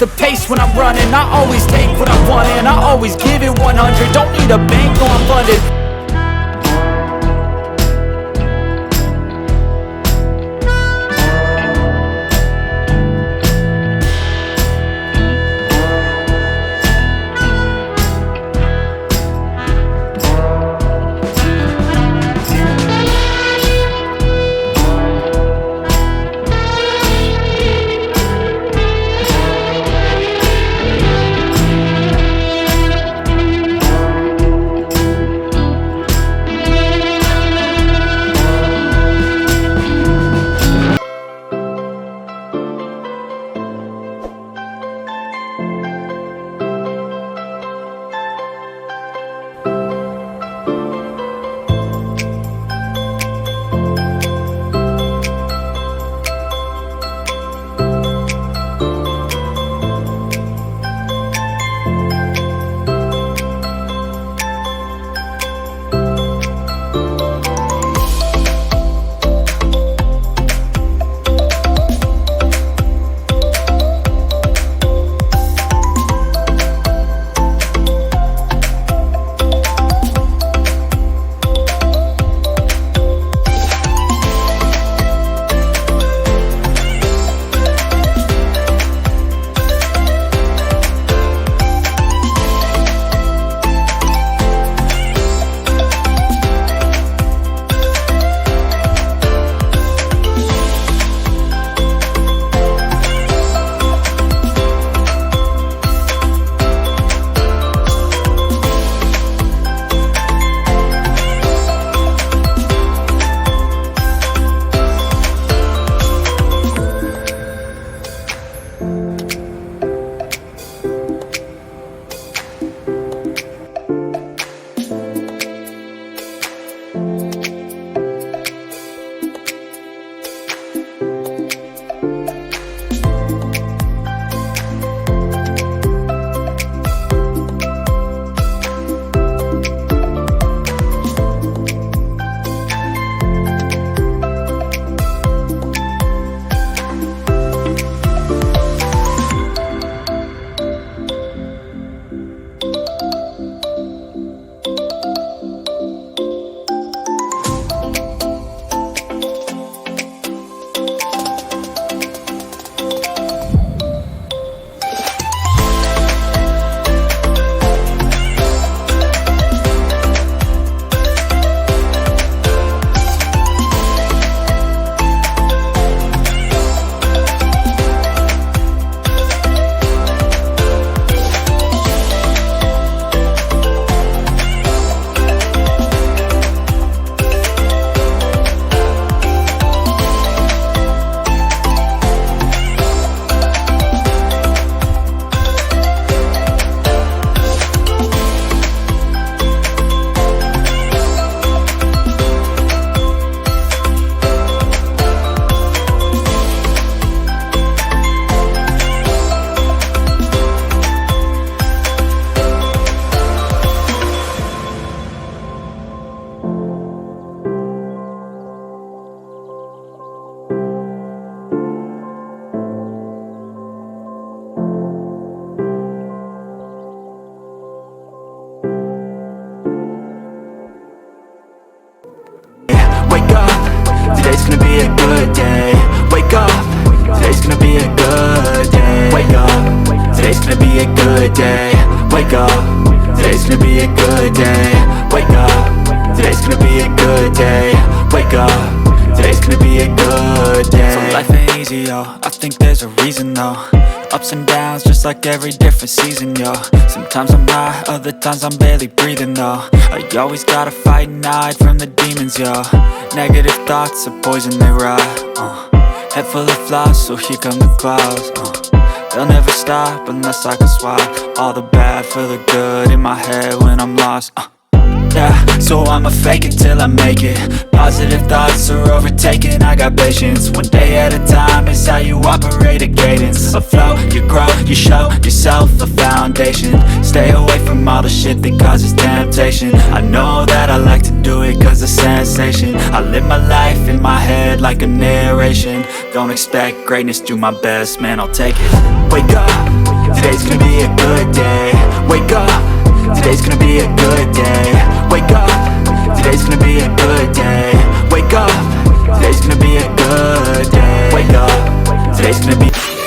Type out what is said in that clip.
the pace when I'm running. I always take what I want and I always give it 100. Don't need a bank, no, I'm funded. Today's gonna be a good day. Wake up. Today's gonna be a good day. Wake up. Today's gonna be a good day. Wake up. Today's gonna be a good day. Wake up. Today's gonna be a good day. Wake up. Today's gonna be a good day. So life ain't easy, yo. I think there's a reason, though. Ups and downs, just like every different season, yo. Sometimes I'm high, other times I'm barely breathing, though. I always gotta fight and hide from the demons, yo. Negative thoughts are poison, they rot. Head full of flies, so here come the clouds. They'll never stop unless I can swap all the bad for the good in my head when I'm lost. Yeah, so I'ma fake it till I make it. Positive thoughts are overtaken, I got patience. One day at a time is how you operate a cadence. A flow, you grow, you show yourself a foundation. Stay away from all the shit that causes temptation. I know that I like to do it cause it's sensation. I live my life in my head like a narration. Don't expect greatness, do my best, man, I'll take it. Wake up. today's gonna be a good day. Wake up, today's gonna be a good day. Wake up, today's gonna be a good day. Wake up, today's gonna be a good day. Wake up, today's gonna be